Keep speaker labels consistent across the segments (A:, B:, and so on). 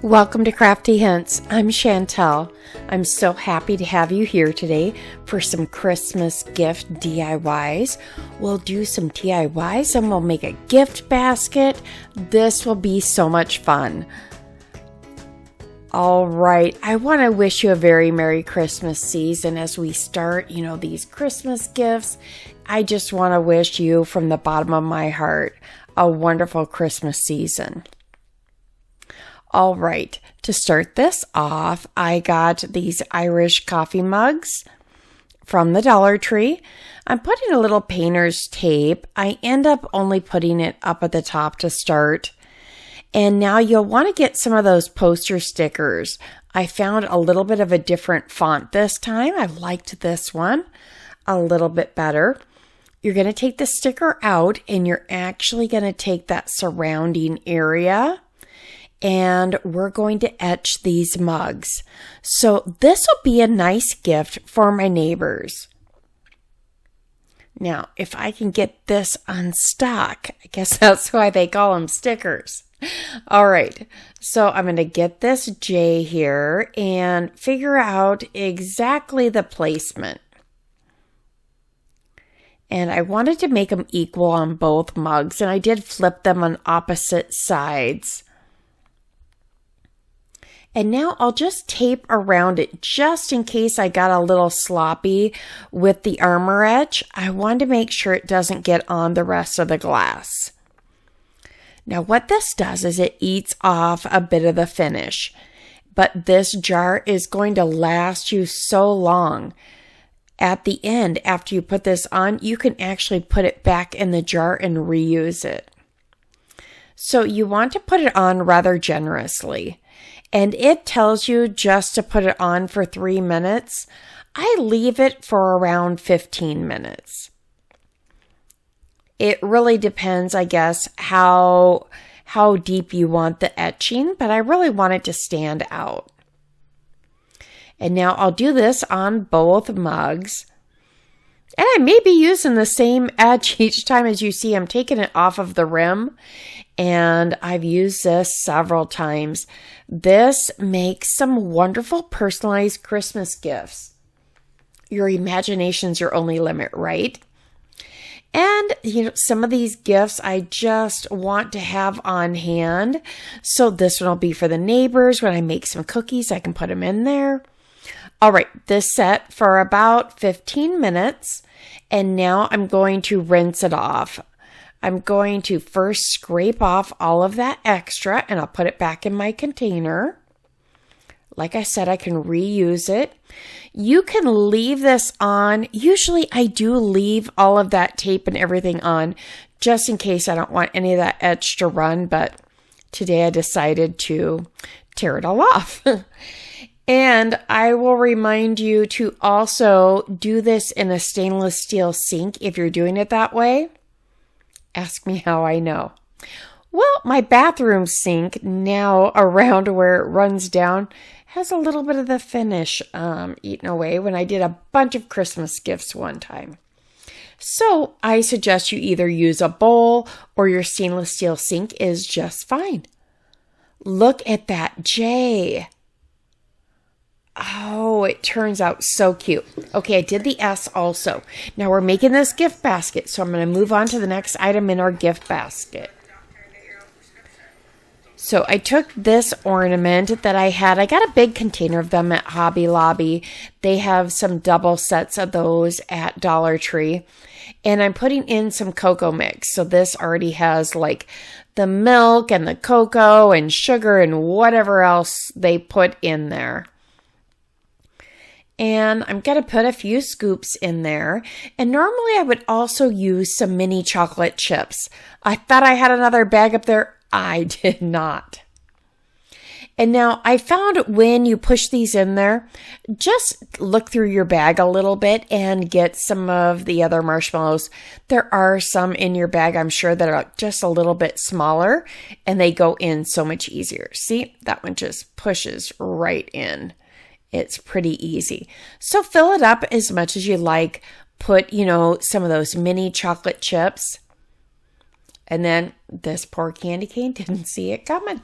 A: Welcome to Crafty Hints. I'm Chantel. I'm so happy to have you here today for some Christmas gift DIYs. We'll do some DIYs and we'll make a gift basket. This will be so much fun. All right, I want to wish you a very Merry Christmas season as we start, these Christmas gifts. I just want to wish you from the bottom of my heart a wonderful Christmas season. All right, to start this off, I got these Irish coffee mugs from the Dollar Tree. I'm putting a little painter's tape. I end up only putting it up at the top to start. And now you'll want to get some of those poster stickers. I found a little bit of a different font this time. I liked this one a little bit better. You're going to take the sticker out and you're actually going to take that surrounding area. And we're going to etch these mugs. So this will be a nice gift for my neighbors. Now, if I can get this unstuck, I guess that's why they call them stickers. All right, so I'm going to get this J here and figure out exactly the placement. And I wanted to make them equal on both mugs, and I did flip them on opposite sides. And now I'll just tape around it just in case I got a little sloppy with the Armour etch. I wanted to make sure it doesn't get on the rest of the glass. Now what this does is it eats off a bit of the finish. But this jar is going to last you so long. At the end, after you put this on, you can actually put it back in the jar and reuse it. So you want to put it on rather generously. And it tells you just to put it on for 3 minutes. I leave it for around 15 minutes. It really depends, I guess, how deep you want the etching, but I really want it to stand out. And now I'll do this on both mugs. And I may be using the same etch each time. As you see, I'm taking it off of the rim. And I've used this several times. This makes some wonderful personalized Christmas gifts. Your imagination's your only limit, right? And, some of these gifts I just want to have on hand. So this one will be for the neighbors. When I make some cookies, I can put them in there. All right, this set for about 15 minutes. And now I'm going to rinse it off. I'm going to first scrape off all of that extra and I'll put it back in my container. Like I said, I can reuse it. You can leave this on. Usually I do leave all of that tape and everything on just in case I don't want any of that etch to run, but today I decided to tear it all off. And I will remind you to also do this in a stainless steel sink if you're doing it that way. Ask me how I know. Well, my bathroom sink now around where it runs down has a little bit of the finish eaten away when I did a bunch of Christmas gifts one time. So I suggest you either use a bowl or your stainless steel sink is just fine. Look at that J. Oh, it turns out so cute. Okay, I did the S also. Now we're making this gift basket, so I'm going to move on to the next item in our gift basket. So I took this ornament that I had. I got a big container of them at Hobby Lobby. They have some double sets of those at Dollar Tree. And I'm putting in some cocoa mix. So this already has like the milk and the cocoa and sugar and whatever else they put in there. And I'm going to put a few scoops in there. And normally I would also use some mini chocolate chips. I thought I had another bag up there. I did not. And now I found when you push these in there, just look through your bag a little bit and get some of the other marshmallows. There are some in your bag, I'm sure, that are just a little bit smaller and they go in so much easier. See, that one just pushes right in. It's pretty easy. So fill it up as much as you like. Put, some of those mini chocolate chips. And then this poor candy cane didn't see it coming.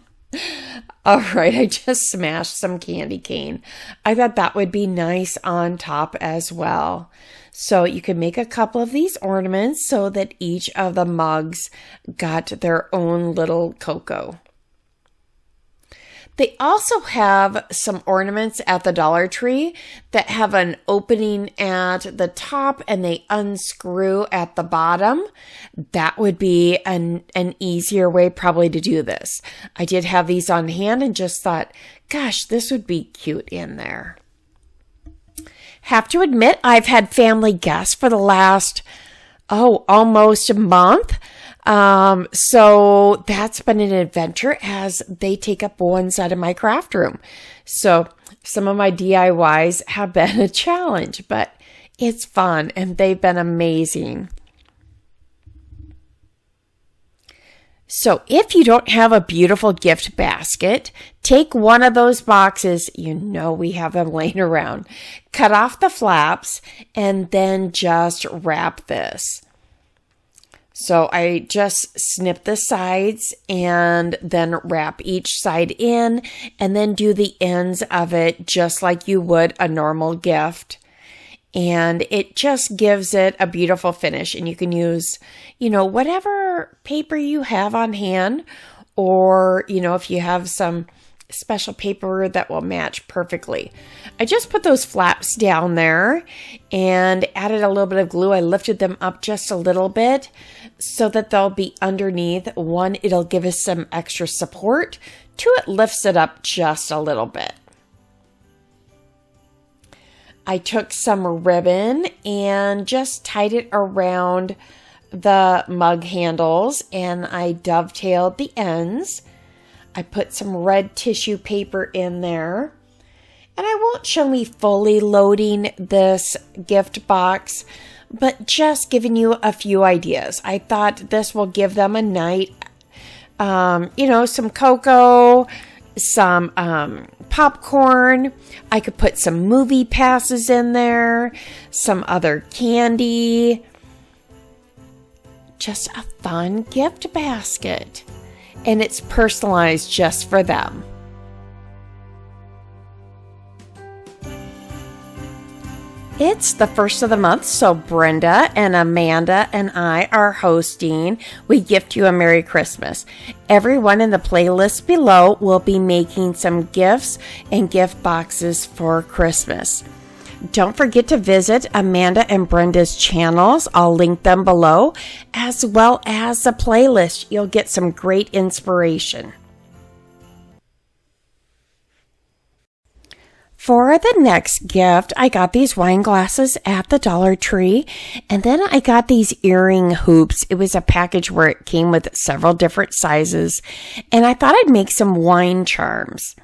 A: All right, I just smashed some candy cane. I thought that would be nice on top as well. So you can make a couple of these ornaments so that each of the mugs got their own little cocoa. They also have some ornaments at the Dollar Tree that have an opening at the top and they unscrew at the bottom. That would be an easier way probably to do this. I did have these on hand and just thought, gosh, this would be cute in there. Have to admit, I've had family guests for the last, almost a month. So that's been an adventure as they take up one side of my craft room. So some of my DIYs have been a challenge, but it's fun and they've been amazing. So if you don't have a beautiful gift basket, take one of those boxes, you know we have them laying around, cut off the flaps, and then just wrap this. So I just snip the sides and then wrap each side in and then do the ends of it just like you would a normal gift. And it just gives it a beautiful finish. And you can use, whatever paper you have on hand, or, if you have some special paper that will match perfectly. I just put those flaps down there and added a little bit of glue. I lifted them up just a little bit so that they'll be underneath. One, it'll give us some extra support. Two, it lifts it up just a little bit. I took some ribbon and just tied it around the mug handles and I dovetailed the ends. I put some red tissue paper in there. And I won't show me fully loading this gift box, but just giving you a few ideas. I thought this will give them a night, some cocoa, some popcorn. I could put some movie passes in there, some other candy. Just a fun gift basket. And it's personalized just for them. It's the first of the month, so Brenda and Amanda and I are hosting We Gift You a Merry Christmas. Everyone in the playlist below will be making some gifts and gift boxes for Christmas. Don't forget to visit Amanda and Brenda's channels. I'll link them below, as well as the playlist. You'll get some great inspiration. For the next gift, I got these wine glasses at the Dollar Tree, and then I got these earring hoops. It was a package where it came with several different sizes, and I thought I'd make some wine charms.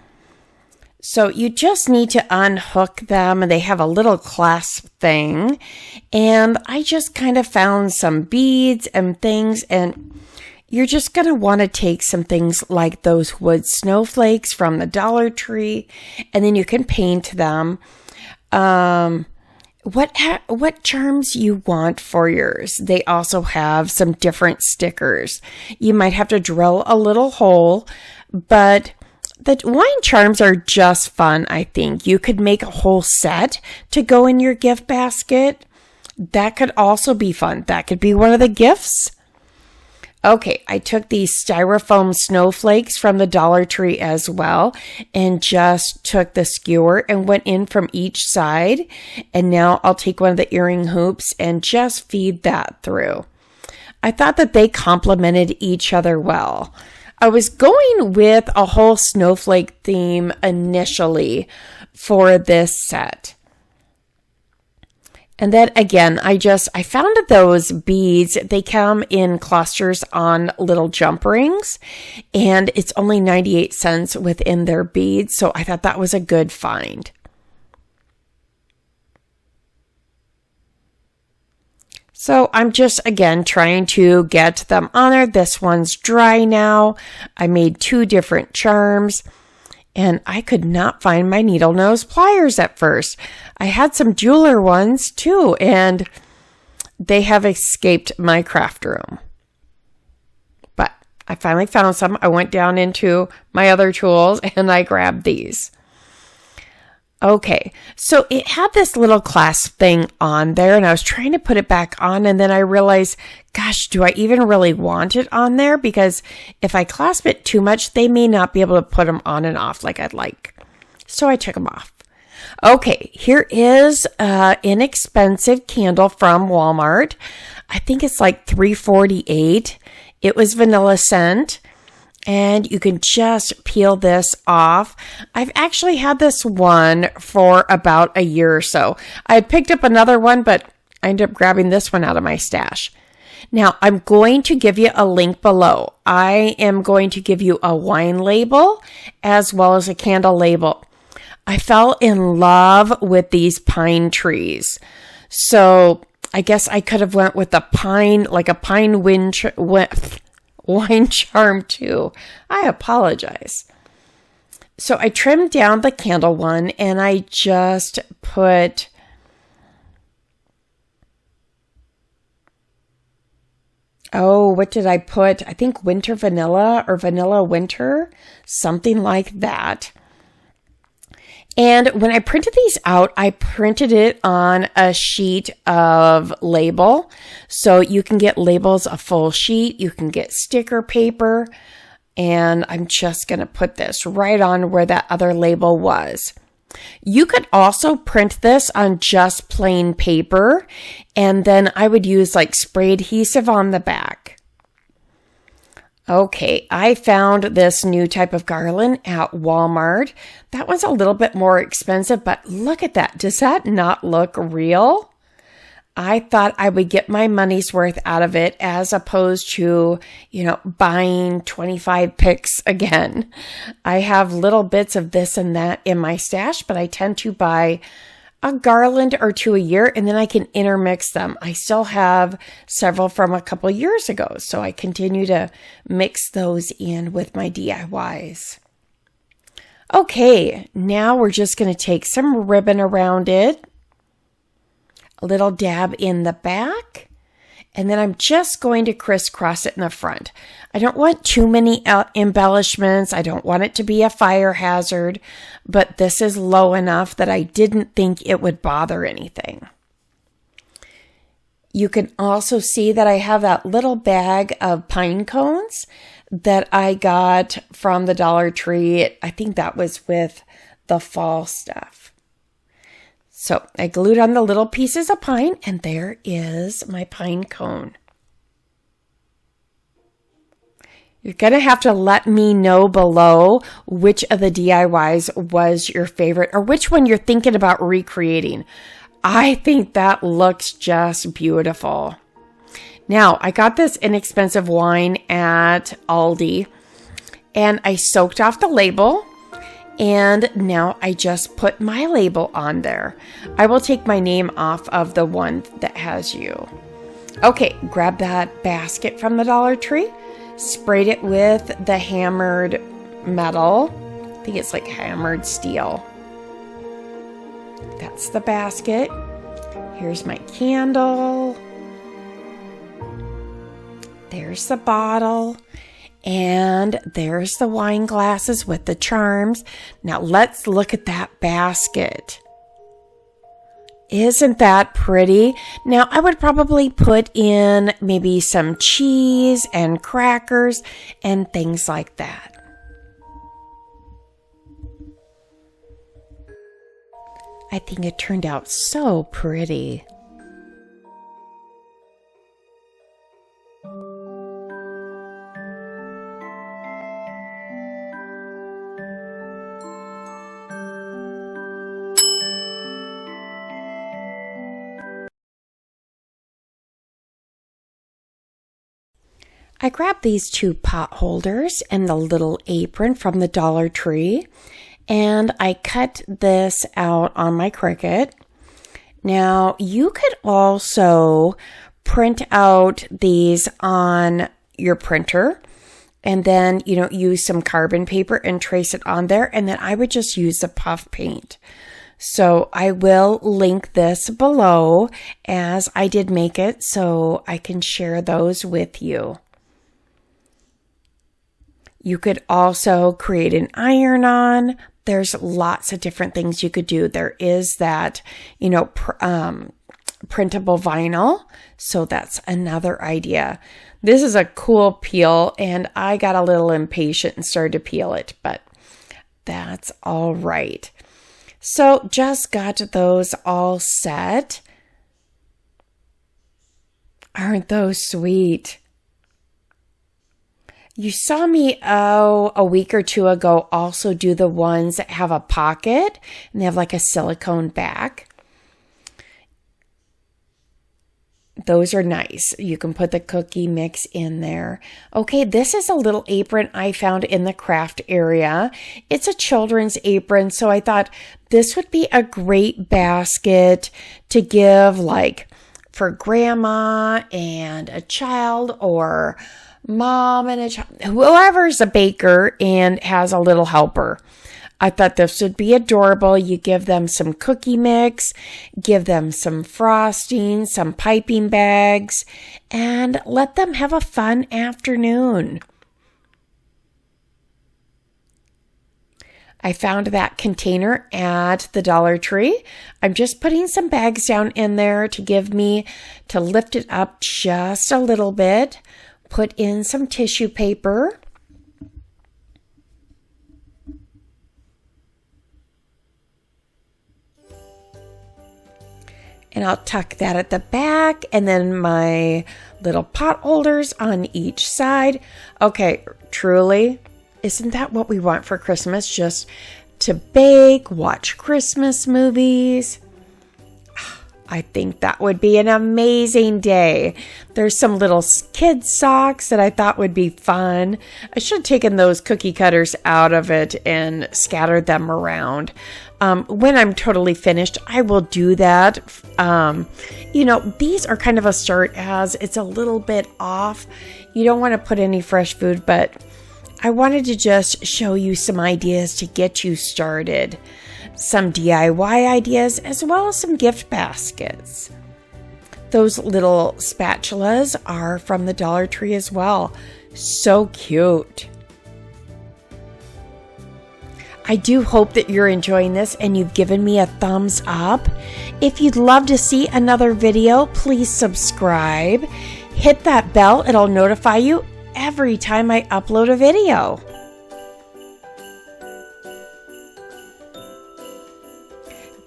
A: So you just need to unhook them, and they have a little clasp thing, and I just kind of found some beads and things, and you're just going to want to take some things like those wood snowflakes from the Dollar Tree, and then you can paint them. What charms you want for yours. They also have some different stickers. You might have to drill a little hole, but the wine charms are just fun, I think. You could make a whole set to go in your gift basket. That could also be fun. That could be one of the gifts. Okay, I took these styrofoam snowflakes from the Dollar Tree as well and just took the skewer and went in from each side. And now I'll take one of the earring hoops and just feed that through. I thought that they complemented each other well. I was going with a whole snowflake theme initially for this set. And then again, I found those beads, they come in clusters on little jump rings, and it's only 98 cents within their beads. So I thought that was a good find. So I'm just, again, trying to get them on there. This one's dry now. I made 2 different charms. And I could not find my needle nose pliers at first. I had some jeweler ones too, and they have escaped my craft room. But I finally found some. I went down into my other tools and I grabbed these. Okay, so it had this little clasp thing on there and I was trying to put it back on, and then I realized, gosh, do I even really want it on there? Because if I clasp it too much, they may not be able to put them on and off like I'd like. So I took them off. Okay, here is an inexpensive candle from Walmart. I think it's like $3.48. It was vanilla scent. And you can just peel this off. I've actually had this one for about a year or so. I had picked up another one, but I ended up grabbing this one out of my stash. Now, I'm going to give you a link below. I am going to give you a wine label as well as a candle label. I fell in love with these pine trees. So I guess I could have went with a pine, like a pine wine charm too. I apologize. So I trimmed down the candle one and I just put what did I put? I think winter vanilla or vanilla winter, something like that. And when I printed these out, I printed it on a sheet of label. So you can get labels, a full sheet. You can get sticker paper. And I'm just going to put this right on where that other label was. You could also print this on just plain paper. And then I would use like spray adhesive on the back. Okay, I found this new type of garland at Walmart. That one's a little bit more expensive, but look at that. Does that not look real? I thought I would get my money's worth out of it as opposed to, buying 25 picks again. I have little bits of this and that in my stash, but I tend to buy a garland or two a year, and then I can intermix them. I still have several from a couple years ago, so I continue to mix those in with my DIYs. Okay, now we're just going to take some ribbon around it, a little dab in the back, and then I'm just going to crisscross it in the front. I don't want too many embellishments. I don't want it to be a fire hazard, but this is low enough that I didn't think it would bother anything. You can also see that I have that little bag of pine cones that I got from the Dollar Tree. I think that was with the fall stuff. So I glued on the little pieces of pine, and there is my pine cone. You're going to have to let me know below which of the DIYs was your favorite or which one you're thinking about recreating. I think that looks just beautiful. Now, I got this inexpensive wine at Aldi, and I soaked off the label. And now I just put my label on there. I will take my name off of the one that has you. Okay, grab that basket from the Dollar Tree. Sprayed it with the hammered metal. I think it's like hammered steel. That's the basket. Here's my candle. There's the bottle. And there's the wine glasses with the charms. Now let's look at that basket. Isn't that pretty? Now I would probably put in maybe some cheese and crackers and things like that. I think it turned out so pretty. I grabbed these two pot holders and the little apron from the Dollar Tree, and I cut this out on my Cricut. Now, you could also print out these on your printer and then, use some carbon paper and trace it on there, and then I would just use the puff paint. So I will link this below as I did make it so I can share those with you. You could also create an iron-on. There's lots of different things you could do. There is that, printable vinyl. So that's another idea. This is a cool peel, and I got a little impatient and started to peel it, but that's all right. So just got those all set. Aren't those sweet? You saw me, a week or two ago also do the ones that have a pocket and they have like a silicone back. Those are nice. You can put the cookie mix in there. Okay, this is a little apron I found in the craft area. It's a children's apron, so I thought this would be a great basket to give like for grandma and a child, or mom and a child, whoever's a baker and has a little helper. I thought this would be adorable. You give them some cookie mix, give them some frosting, some piping bags, and let them have a fun afternoon. I found that container at the Dollar Tree. I'm just putting some bags down in there to lift it up just a little bit. Put in some tissue paper. And I'll tuck that at the back, and then my little pot holders on each side. Okay, truly, isn't that what we want for Christmas? Just to bake, watch Christmas movies. I think that would be an amazing day. There's some little kid socks that I thought would be fun. I should have taken those cookie cutters out of it and scattered them around. When I'm totally finished, I will do that. These are kind of a start as it's a little bit off. You don't want to put any fresh food, but I wanted to just show you some ideas to get you started. Some DIY ideas, as well as some gift baskets. Those little spatulas are from the Dollar Tree as well. So cute. I do hope that you're enjoying this and you've given me a thumbs up. If you'd love to see another video, please subscribe. Hit that bell. It'll notify you every time I upload a video.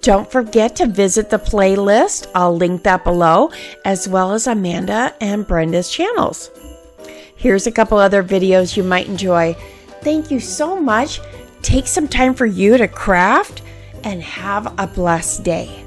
A: Don't forget to visit the playlist. I'll link that below, as well as Amanda and Brenda's channels. Here's a couple other videos you might enjoy. Thank you so much. Take some time for you to craft and have a blessed day.